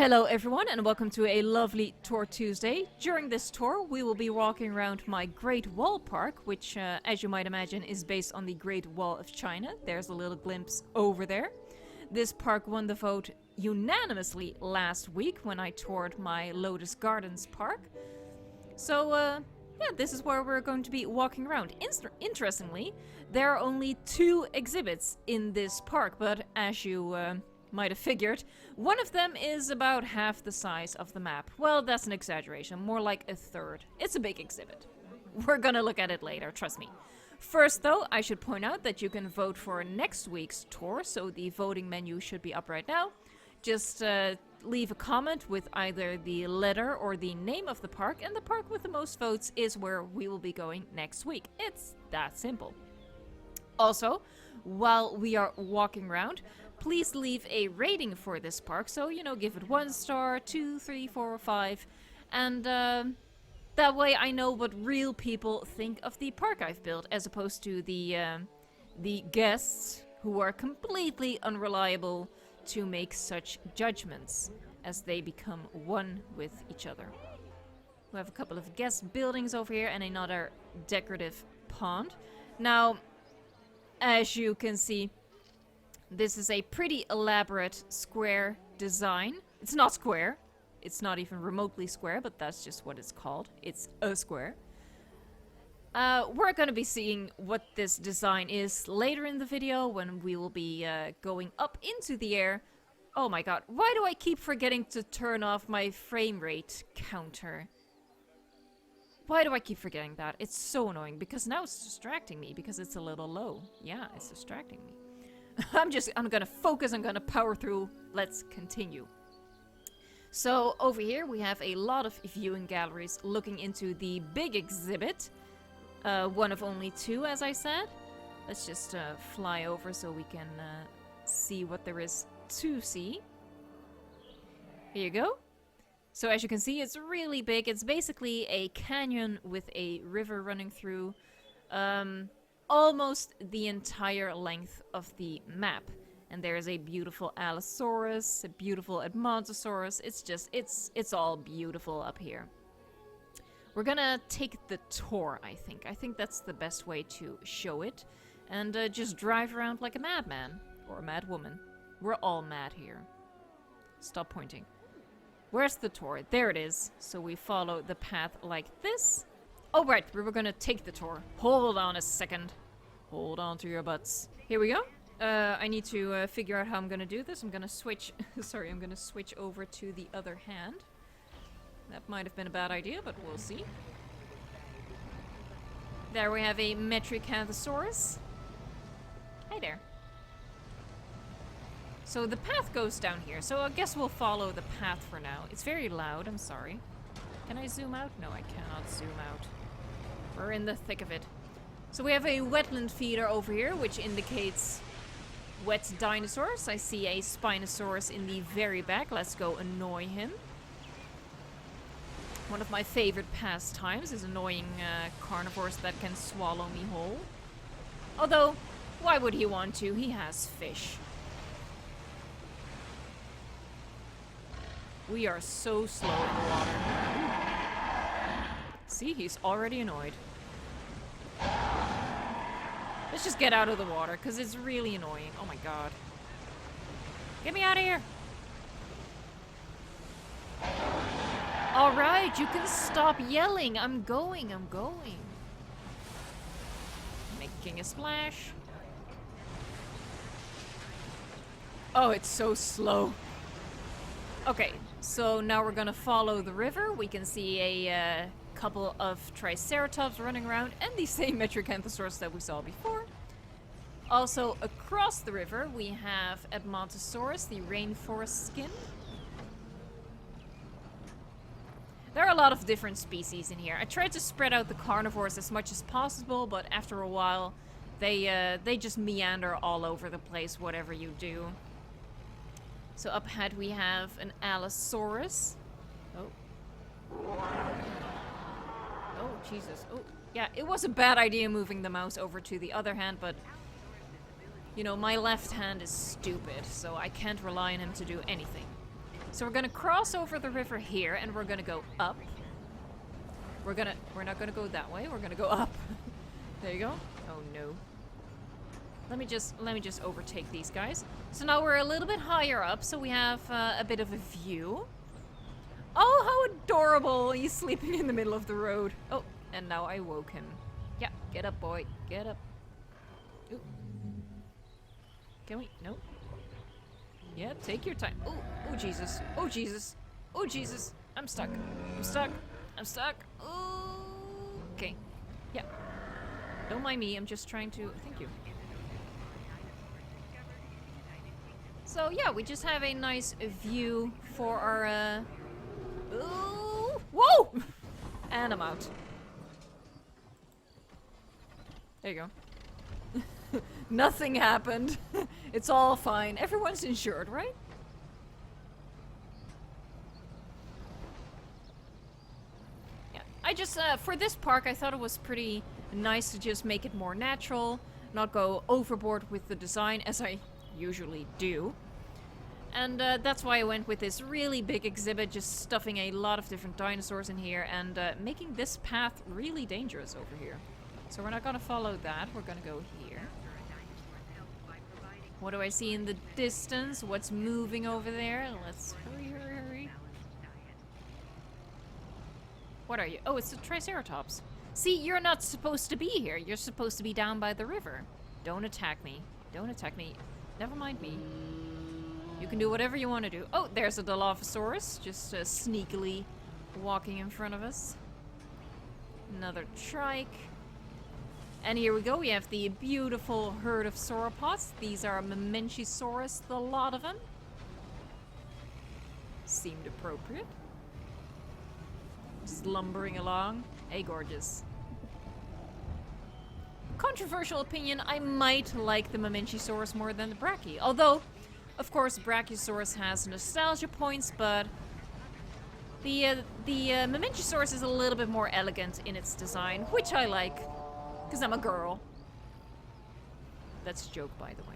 Hello everyone and welcome to a lovely Tour Tuesday. During this tour we will be walking around my Great Wall Park, which as you might imagine is based on the Great Wall of China. There's a little glimpse over there. This park won the vote unanimously last week when I toured my Lotus Gardens park. So yeah, this is where we're going to be walking around. Interestingly, there are only 2 exhibits in this park, but as you might have figured, one of them is about half the size of the map. Well, that's an exaggeration, more like a third. It's a big exhibit. We're gonna look at it later, trust me. First though, I should point out that you can vote for next week's tour, so the voting menu should be up right now. Just leave a comment with either the letter or the name of the park, and the park with the most votes is where we will be going next week. It's that simple. Also, while we are walking around, please leave a rating for this park. So, you know, give it 1 star, 2, 3, 4, 5. And that way I know what real people think of the park I've built, as opposed to the guests who are completely unreliable to make such judgments as they become one with each other. We have a couple of guest buildings over here and another decorative pond. Now, as you can see, this is a pretty elaborate square design. It's not square. It's not even remotely square, but that's just what it's called. It's a square. We're going to be seeing what this design is later in the video when we will be going up into the air. Oh my god, why do I keep forgetting to turn off my frame rate counter? Why do I keep forgetting that? It's so annoying because now it's distracting me because it's a little low. Yeah, it's distracting me. I'm gonna focus, I'm gonna power through. Let's continue. So over here we have a lot of viewing galleries looking into the big exhibit. One of only 2, as I said. Let's just fly over so we can see what there is to see. Here you go. So as you can see, it's really big. It's basically a canyon with a river running through almost the entire length of the map. And there is a beautiful Allosaurus, a beautiful Edmontosaurus. It's all beautiful up here. We're gonna take the tour, I think. I think that's the best way to show it. And just drive around like a madman. Or a mad woman. We're all mad here. Stop pointing. Where's the tour? There it is. So we follow the path like this. Oh right, we were gonna take the tour. Hold on a second. Hold on to your butts. Here we go. I need to figure out how I'm gonna do this. I'm gonna switch... Sorry, I'm gonna switch over to the other hand. That might have been a bad idea, but we'll see. There we have a Metricanthosaurus. Hi there. So the path goes down here, so I guess we'll follow the path for now. It's very loud, I'm sorry. Can I zoom out? No, I cannot zoom out. We're in the thick of it. So we have a wetland feeder over here, which indicates wet dinosaurs. I see a Spinosaurus in the very back. Let's go annoy him. One of my favorite pastimes is annoying carnivores that can swallow me whole. Although, why would he want to? He has fish. We are so slow in the water. See, he's already annoyed. Let's just get out of the water, because it's really annoying. Oh my god. Get me out of here! Alright, you can stop yelling. I'm going. Making a splash. Oh, it's so slow. Okay, so now we're gonna follow the river. We can see a couple of Triceratops running around and the same Metricanthosaurus that we saw before. Also, across the river, we have Edmontosaurus, the rainforest skin. There are a lot of different species in here. I tried to spread out the carnivores as much as possible, but after a while, they just meander all over the place, whatever you do. So up ahead we have an Allosaurus. Oh. Oh, Jesus. Oh, yeah, it was a bad idea moving the mouse over to the other hand, but... You know, my left hand is stupid, so I can't rely on him to do anything. So we're gonna cross over the river here, and we're gonna go up. We're not gonna go that way. We're gonna go up. There you go. Oh no. Let me just overtake these guys. So now we're a little bit higher up, so we have a bit of a view. Oh, how adorable! He's sleeping in the middle of the road. Oh, and now I woke him. Yeah, get up, boy. Get up. Ooh. Can we? Nope. Yeah, take your time. Oh, oh Jesus. Oh Jesus. Oh Jesus. I'm stuck. I'm stuck. I'm stuck. Oh. Okay. Yeah. Don't mind me. I'm just trying to. Thank you. So yeah, we just have a nice view for our. Ooh. Whoa! And I'm out. There you go. Nothing happened. It's all fine. Everyone's insured, right? Yeah. I just, for this park, I thought it was pretty nice to just make it more natural, not go overboard with the design, as I usually do. And that's why I went with this really big exhibit, just stuffing a lot of different dinosaurs in here and making this path really dangerous over here. So we're not gonna follow that, we're gonna go here. What do I see in the distance? What's moving over there? Let's hurry, hurry, hurry. What are you? Oh, it's a Triceratops. See, you're not supposed to be here. You're supposed to be down by the river. Don't attack me. Don't attack me. Never mind me. You can do whatever you want to do. Oh, there's a Dilophosaurus, just sneakily walking in front of us. Another trike. And here we go, we have the beautiful herd of sauropods. These are Mamenchisaurus, the lot of them. Seemed appropriate. Just lumbering along. Hey, gorgeous. Controversial opinion, I might like the Mamenchisaurus more than the Brachii. Although, of course, Brachiosaurus has nostalgia points, but the Mamenchisaurus is a little bit more elegant in its design, which I like. Because I'm a girl. That's a joke, by the way.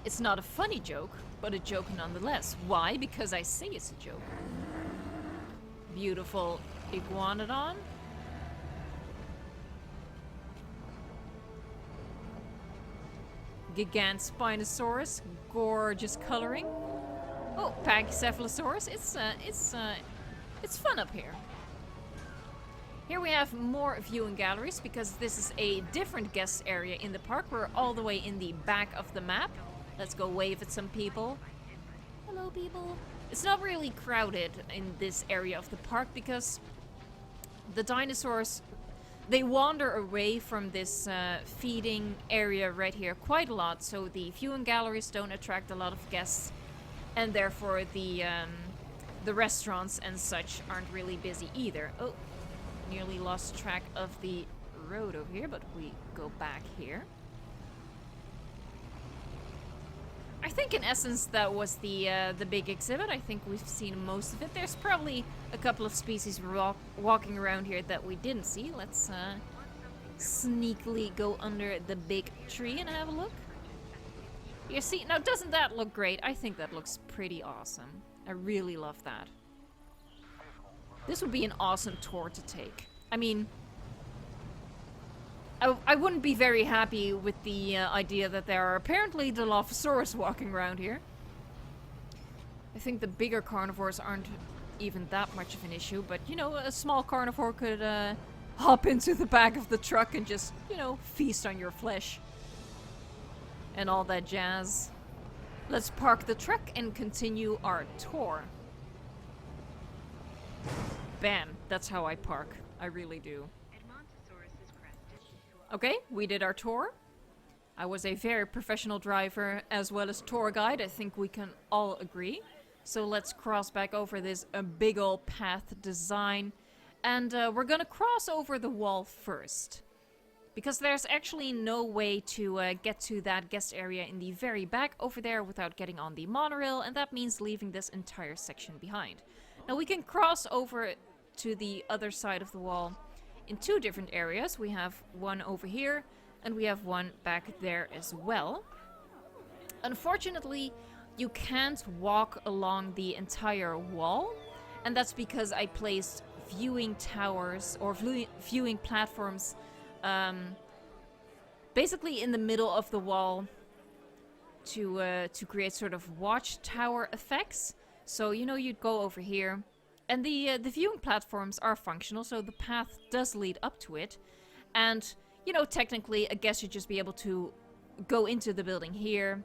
It's not a funny joke, but a joke nonetheless. Why? Because I say it's a joke. Beautiful Iguanodon. Gigant Spinosaurus. Gorgeous coloring. Oh, Pachycephalosaurus. It's fun up here. Here we have more viewing galleries because this is a different guest area in the park. We're all the way in the back of the map. Let's go wave at some people. Hello, people. It's not really crowded in this area of the park because the dinosaurs, they wander away from this feeding area right here quite a lot. So the viewing galleries don't attract a lot of guests, and therefore the restaurants and such aren't really busy either. Oh. Nearly lost track of the road over here, but we go back here. I think in essence that was the big exhibit. I think we've seen most of it. There's probably a couple of species walking around here that we didn't see. Let's sneakily go under the big tree and have a look. You see, now doesn't that look great? I think that looks pretty awesome. I really love that. This would be an awesome tour to take. I mean, I wouldn't be very happy with the idea that there are apparently Dilophosaurus walking around here. I think the bigger carnivores aren't even that much of an issue, but you know, a small carnivore could hop into the back of the truck and just, you know, feast on your flesh. And all that jazz. Let's park the truck and continue our tour. Bam, that's how I park. I really do. Okay, we did our tour. I was a very professional driver as well as tour guide. I think we can all agree. So let's cross back over this big old path design. And we're gonna cross over the wall first. Because there's actually no way to get to that guest area in the very back over there without getting on the monorail. And that means leaving this entire section behind. Now we can cross over to the other side of the wall in two different areas. We have one over here and we have one back there as well. Unfortunately, you can't walk along the entire wall, and that's because I placed viewing towers or viewing platforms basically in the middle of the wall to create sort of watchtower effects. So, you know, you'd go over here, and the viewing platforms are functional, so the path does lead up to it. And, you know, technically, a guest should just be able to go into the building here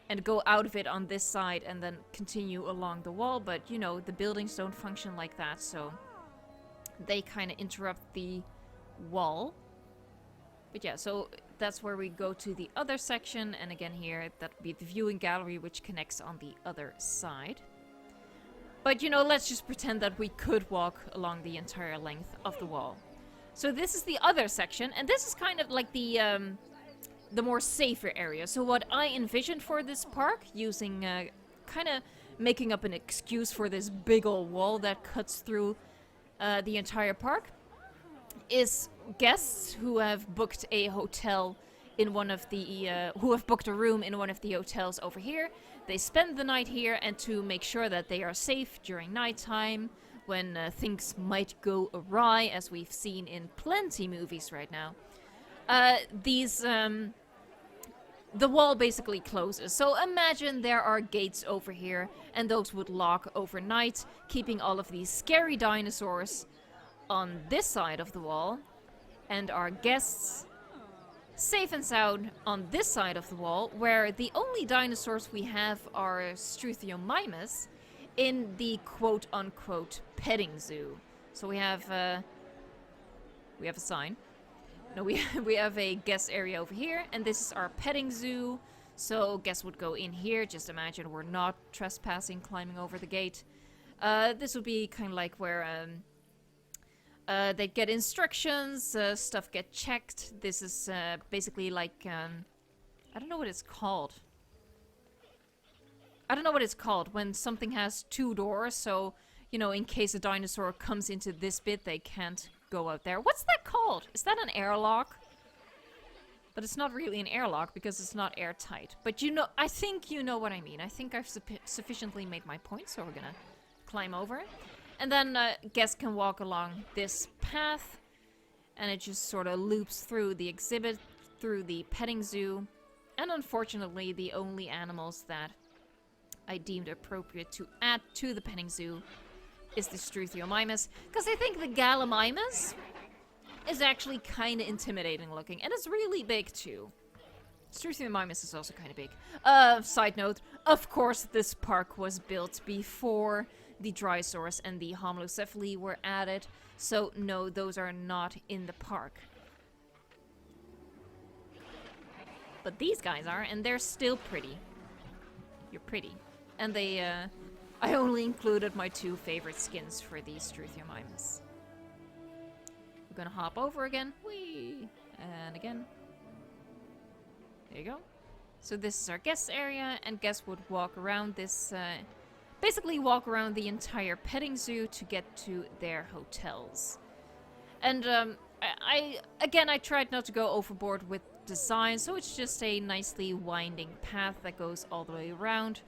and go out of it on this side and then continue along the wall. But, you know, the buildings don't function like that, so they kind of interrupt the wall. But yeah, so that's where we go to the other section, and again here, that would be the viewing gallery, which connects on the other side. But, you know, let's just pretend that we could walk along the entire length of the wall. So this is the other section, and this is kind of like the more safer area. So what I envisioned for this park, using kind of making up an excuse for this big old wall that cuts through the entire park, is guests who have booked a hotel in one of the who have booked a room in one of the hotels over here. They spend the night here, and to make sure that they are safe during nighttime when things might go awry, as we've seen in plenty movies right now, the wall basically closes. So imagine there are gates over here, and those would lock overnight, keeping all of these scary dinosaurs on this side of the wall, and our guests safe and sound on this side of the wall, where the only dinosaurs we have are Struthiomimus in the quote-unquote petting zoo. So we have a sign. No, we have a guest area over here, and this is our petting zoo. So guests would go in here. Just imagine we're not trespassing, climbing over the gate. This would be kind of like where they get instructions, stuff get checked. This is basically like, I don't know what it's called. I don't know what it's called when something has two doors, so, you know, in case a dinosaur comes into this bit, they can't go out there. What's that called? Is that an airlock? But it's not really an airlock because it's not airtight. But you know, I think you know what I mean. I think I've sufficiently made my point, so we're gonna climb over it. And then guests can walk along this path, and it just sort of loops through the exhibit, through the petting zoo, and unfortunately the only animals that I deemed appropriate to add to the petting zoo is the Struthiomimus, because I think the Gallimimus is actually kind of intimidating looking, and it's really big too. Struthiomimus is also kind of big. Side note, of course this park was built before the Drysaurs and the Homalocephali were added, so no, those are not in the park. But these guys are, and they're still pretty. You're pretty. And they, I only included my two favorite skins for the Struthiomimus. We're gonna hop over again. Whee! And again. There you go. So this is our guest area, and guests would walk around this, basically walk around the entire petting zoo to get to their hotels. And I tried not to go overboard with design, so it's just a nicely winding path that goes all the way around.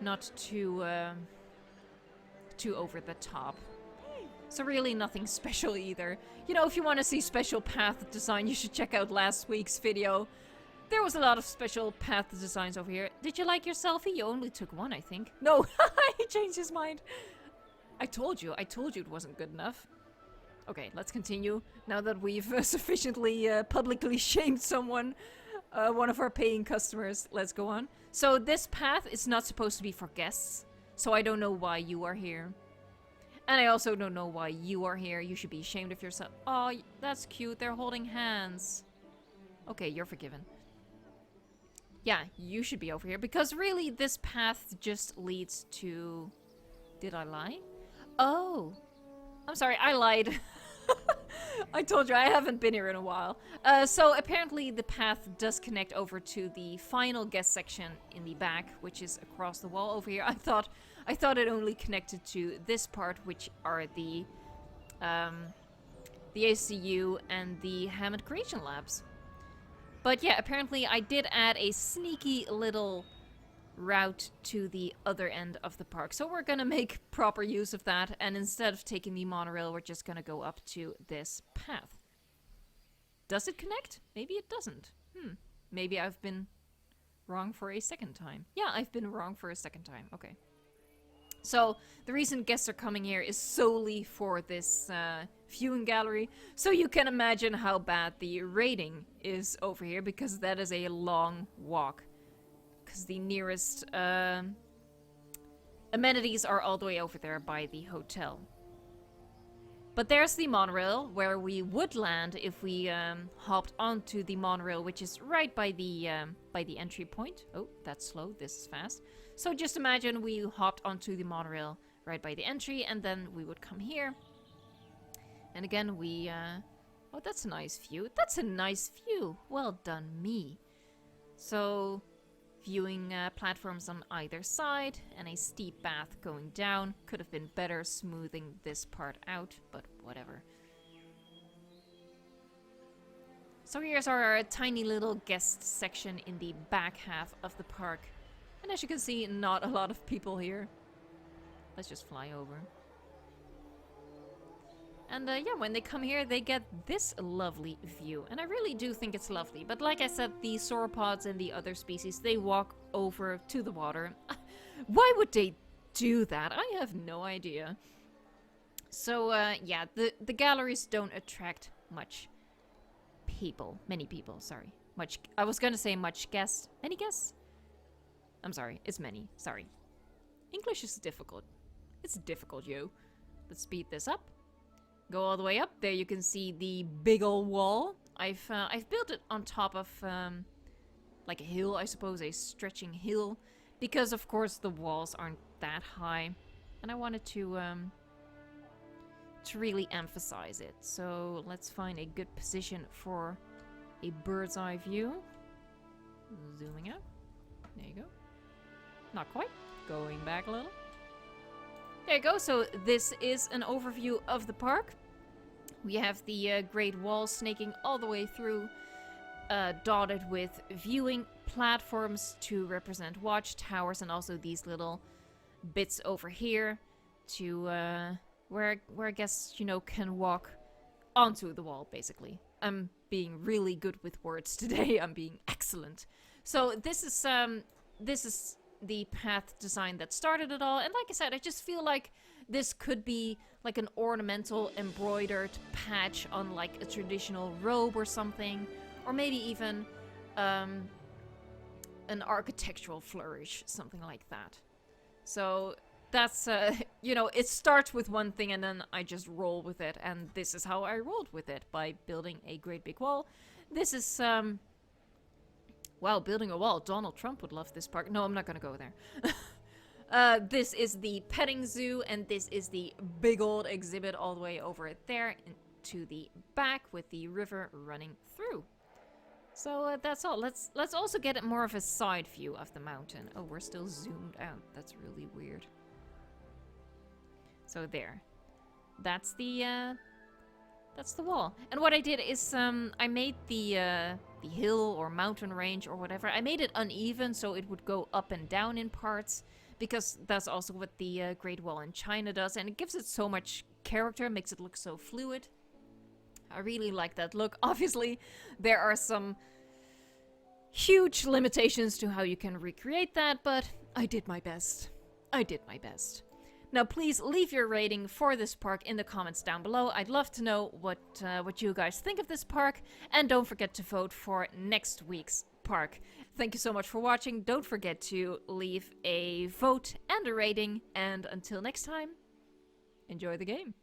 Not too over the top. So really nothing special either. You know, if you want to see special path design, you should check out last week's video. There was a lot of special path designs over here. Did you like your selfie? You only took one, I think. No, he changed his mind. I told you it wasn't good enough. Okay, let's continue. Now that we've sufficiently publicly shamed someone, one of our paying customers, let's go on. So this path is not supposed to be for guests, so I don't know why you are here. And I also don't know why you are here. You should be ashamed of yourself. Oh, that's cute. They're holding hands. Okay, you're forgiven. Yeah, you should be over here, because really this path just leads to... Did I lie? Oh, I'm sorry, I lied. I told you, I haven't been here in a while. So apparently the path does connect over to the final guest section in the back, which is across the wall over here. I thought it only connected to this part, which are the ACU and the Hammond Creation Labs. But yeah, apparently I did add a sneaky little route to the other end of the park. So we're gonna make proper use of that, and instead of taking the monorail, we're just gonna go up to this path. Does it connect? Maybe it doesn't. Maybe I've been wrong for a second time. Yeah, I've been wrong for a second time. Okay. So the reason guests are coming here is solely for this viewing gallery. So you can imagine how bad the rating is over here, because that is a long walk. Because the nearest amenities are all the way over there by the hotel. But there's the monorail, where we would land if we hopped onto the monorail, which is right by the entry point. Oh, that's slow. This is fast. So just imagine we hopped onto the monorail right by the entry, and then we would come here. And again, we... oh, that's a nice view. That's a nice view. Well done, me. So... viewing platforms on either side, and a steep path going down. Could have been better smoothing this part out, but whatever. So here's our tiny little guest section in the back half of the park. And as you can see, not a lot of people here. Let's just fly over. And yeah, when they come here, they get this lovely view. And I really do think it's lovely. But like I said, the sauropods and the other species, they walk over to the water. Why would they do that? I have no idea. So yeah, the galleries don't attract much people. Many people, sorry. Much. I was gonna say much guests. Many guests? I'm sorry, it's many. Sorry. English is difficult. It's difficult, yo. Let's speed this up. Go all the way up. There you can see the big old wall. I've built it on top of like a hill, I suppose, a stretching hill, because of course the walls aren't that high, and I wanted to really emphasize it. So let's find a good position for a bird's eye view. Zooming out. There you go. Not quite. Going back a little. There you go. So this is an overview of the park. We have the Great Wall snaking all the way through, dotted with viewing platforms to represent watchtowers, and also these little bits over here to where guests, you know, can walk onto the wall, basically. I'm being really good with words today. I'm being excellent. So this is the path design that started it all, and like I said, I just feel like this could be like an ornamental embroidered patch on like a traditional robe or something, or maybe even an architectural flourish, something like that. So that's you know, it starts with one thing and then I just roll with it, and this is how I rolled with it, by building a great big wall. This is wow, building a wall. Donald Trump would love this park. No, I'm not gonna go there. This is the petting zoo, and this is the big old exhibit all the way over there to the back with the river running through. So that's all. Let's also get more of a side view of the mountain. Oh, we're still zoomed out. That's really weird. So there. That's the wall. And what I did is I made the hill or mountain range or whatever, I made it uneven so it would go up and down in parts, because that's also what the Great Wall in China does, and it gives it so much character, makes it look so fluid. I really like that look. Obviously, there are some huge limitations to how you can recreate that, but I did my best. I did my best. Now, please leave your rating for this park in the comments down below. I'd love to know what you guys think of this park, and don't forget to vote for next week's park. Thank you so much for watching. Don't forget to leave a vote and a rating, and until next time, enjoy the game.